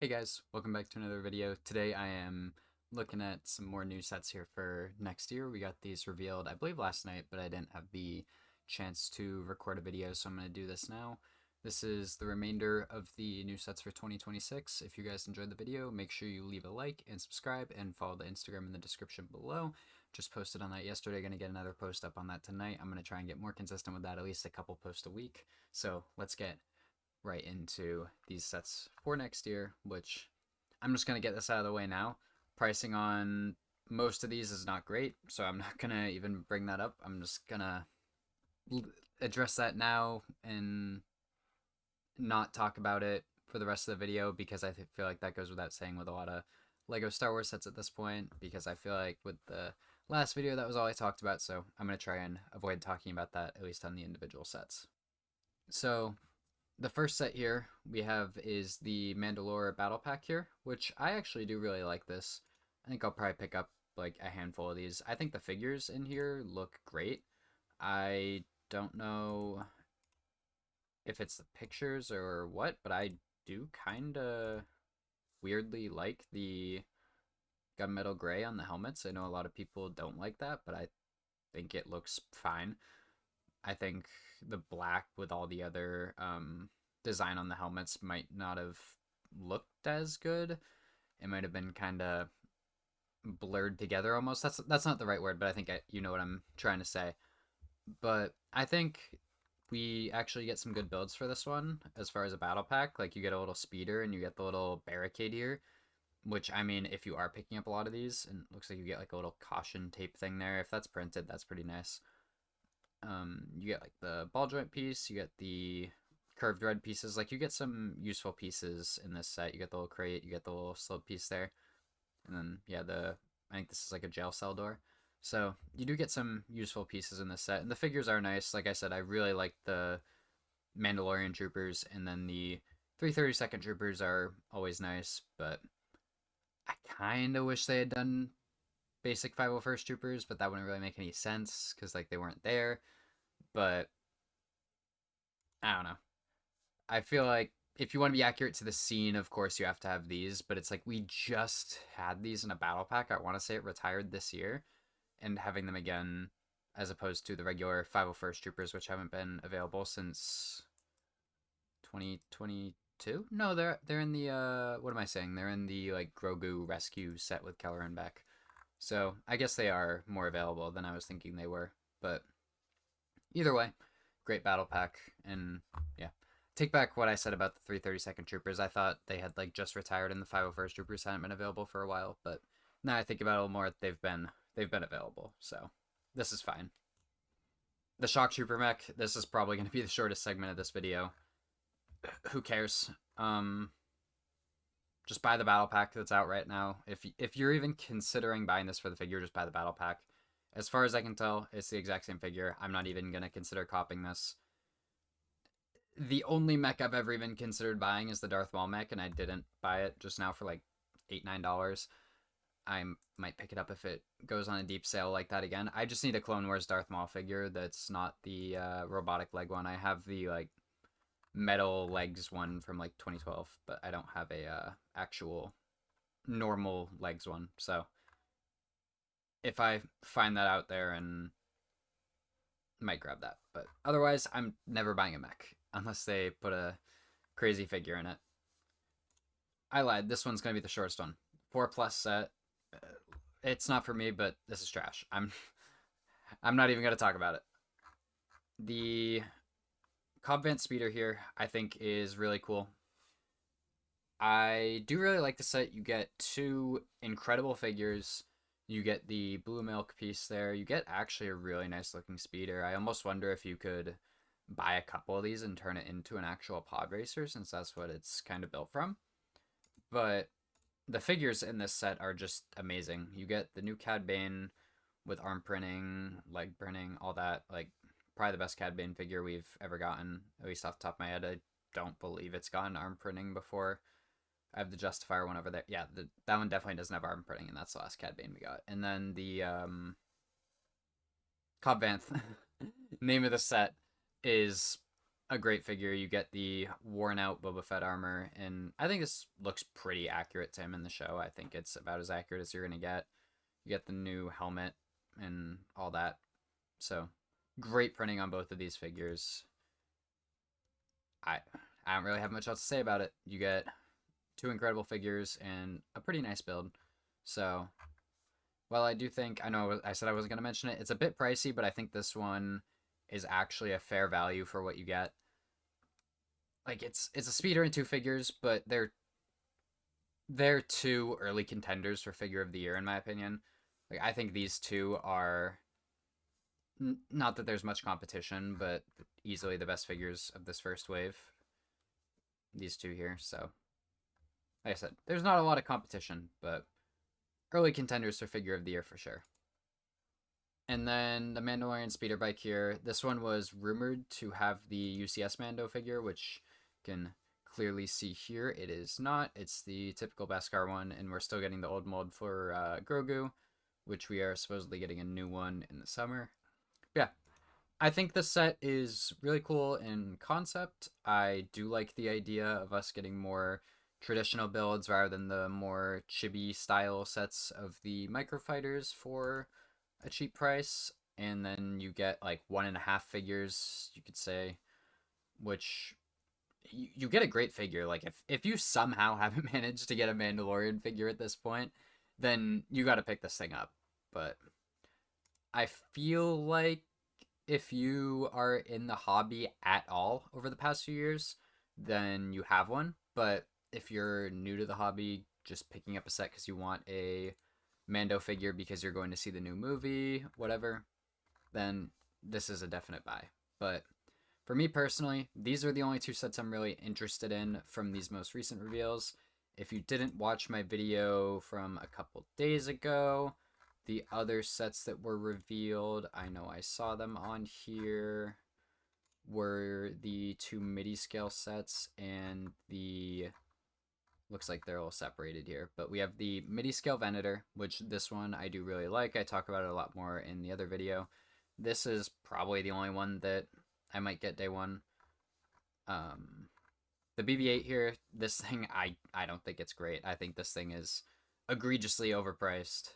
Hey guys, welcome back to another video. Today I am looking at some more new sets here for next year. We got these revealed, I believe last night, but I didn't have the chance to record a video, so I'm going to do this now. This is the remainder of the new sets for 2026. If you guys enjoyed the video, make sure you leave a like and subscribe and follow the Instagram in the description below. Just posted on that yesterday, going to get another post up on that tonight. I'm going to try and get more consistent with that, at least a couple posts a week. So let's get right into these sets for next year, which I'm just going to get this out of the way now. Pricing on most of these is not great, so I'm not going to even bring that up. I'm just going to address that now and not talk about it for the rest of the video because I feel like that goes without saying with a lot of Lego Star Wars sets at this point, because I feel like with the last video that was all I talked about, so I'm going to try and avoid talking about that, at least on the individual sets. So the first set here we have is the Mandalore Battle Pack here, which I actually do really like this. I think I'll probably pick up like a handful of these. I think the figures in here look great. I don't know if it's the pictures or what, but I do kind of weirdly like the gunmetal gray on the helmets. I know a lot of people don't like that, but I think it looks fine. I think the black with all the other design on the helmets might not have looked as good. It might have been kind of blurred together almost. That's not the right word, but I think you know what I'm trying to say. But I think we actually get some good builds for this one as far as a battle pack. Like you get a little speeder and you get the little barricade here, which I mean, if you are picking up a lot of these, and it looks like you get like a little caution tape thing there. If that's printed, that's pretty nice. You get like the ball joint piece, you get the curved red pieces. Like you get some useful pieces in this set. You get the little crate, you get the little slope piece there, and then yeah, I think this is like a jail cell door. So you do get some useful pieces in this set, and the figures are nice. Like I said, I really like the Mandalorian troopers, and then the 332nd troopers are always nice, but I kind of wish they had done basic 501st troopers, but that wouldn't really make any sense because like they weren't there. But I don't know. I feel like if you want to be accurate to the scene, of course you have to have these, but it's like we just had these in a battle pack. I want to say it retired this year, and having them again as opposed to the regular 501st troopers, which haven't been available since 2022. No, they're in the what am I saying? They're in the like Grogu rescue set with Kelleran back. So I guess they are more available than I was thinking they were. But either way, great battle pack, and yeah. Take back what I said about the 332nd Troopers. I thought they had like just retired and the 501st Troopers hadn't been available for a while, but now I think about it a little more, they've been available, so this is fine. The Shock Trooper mech. This is probably going to be the shortest segment of this video. Who cares? Just buy the battle pack that's out right now. If you're even considering buying this for the figure, just buy the battle pack. As far as I can tell, it's the exact same figure. I'm not even gonna consider copying this. The only mech I've ever even considered buying is the Darth Maul mech, and I didn't buy it just now for like $8-9. I might pick it up if it goes on a deep sale like that again. I just need a Clone Wars Darth Maul figure that's not the robotic leg one. I have the like metal legs one from like 2012, but I don't have a actual normal legs one. So if I find that out there, and might grab that. But otherwise, I'm never buying a mech unless they put a crazy figure in it. I lied. This one's gonna be the shortest one. 4+ set. It's not for me, but this is trash. I'm not even gonna talk about it. The Cobb Vanth Speeder here, I think, is really cool. I do really like the set. You get two incredible figures. You get the blue milk piece there. You get actually a really nice looking speeder. I almost wonder if you could buy a couple of these and turn it into an actual pod racer, since that's what it's kind of built from. But the figures in this set are just amazing. You get the new Cad Bane with arm printing, leg printing, all that. Like, probably the best Cad Bane figure we've ever gotten, at least off the top of my head. I don't believe it's gotten arm printing before. I have the Justifier one over there. Yeah, that one definitely doesn't have arm printing, and that's the last Cad Bane we got. And then the Cobb Vanth name of the set is a great figure. You get the worn out Boba Fett armor, and I think this looks pretty accurate to him in the show. I think it's about as accurate as you're gonna get. You get the new helmet and all that. So great printing on both of these figures. I I don't really have much else to say about it. You get two incredible figures and a pretty nice build. So, while I do think, I know I said I wasn't going to mention it, it's a bit pricey, but I think this one is actually a fair value for what you get. Like, it's a speeder and two figures, but they're two early contenders for figure of the year in my opinion. Like, I think these two are not that there's much competition, but easily the best figures of this first wave. These two here, so like I said, there's not a lot of competition, but early contenders for figure of the year for sure. And then the Mandalorian speeder bike here. This one was rumored to have the UCS Mando figure, which you can clearly see here. It is not. It's the typical Beskar one, and we're still getting the old mold for Grogu, which we are supposedly getting a new one in the summer. But yeah, I think this set is really cool in concept. I do like the idea of us getting more traditional builds rather than the more chibi style sets of the microfighters for a cheap price. And then you get like 1.5 figures, you could say, which you get a great figure. Like if you somehow haven't managed to get a Mandalorian figure at this point, then you got to pick this thing up. But I feel like if you are in the hobby at all over the past few years, then you have one. But if you're new to the hobby, just picking up a set because you want a Mando figure because you're going to see the new movie, whatever, then this is a definite buy. But for me personally, these are the only two sets I'm really interested in from these most recent reveals. If you didn't watch my video from a couple days ago, the other sets that were revealed, I know I saw them on here, were the two MIDI scale sets and the, looks like they're all separated here, but we have the MIDI scale Venator, which this one I do really like. I talk about it a lot more in the other video. This is probably the only one that I might get day one. The BB-8 here, this thing, I don't think it's great. I think this thing is egregiously overpriced.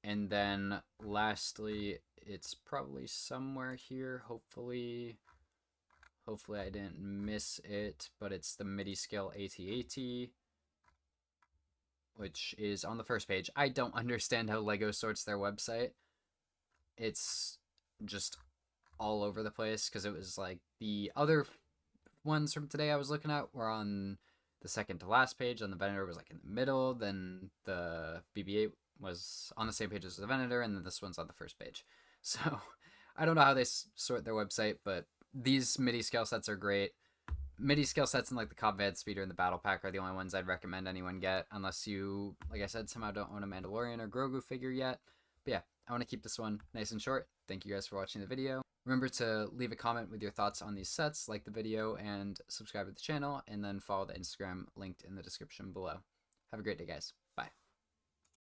And then lastly, it's probably somewhere here. Hopefully I didn't miss it, but it's the MIDI scale AT-AT, which is on the first page. I don't understand how LEGO sorts their website. It's just all over the place because it was like the other ones from today I was looking at were on the second to last page, and the Venator was like in the middle, then the BB-8 was on the same page as the Venator, and then this one's on the first page. So I don't know how they sort their website, but these MIDI scale sets are great. MIDI scale sets in like the Cobb Vanth Speeder and the Battle Pack are the only ones I'd recommend anyone get, unless you, like I said, somehow don't own a Mandalorian or Grogu figure yet. But yeah, I want to keep this one nice and short. Thank you guys for watching the video. Remember to leave a comment with your thoughts on these sets, like the video, and subscribe to the channel, and then follow the Instagram linked in the description below. Have a great day, guys.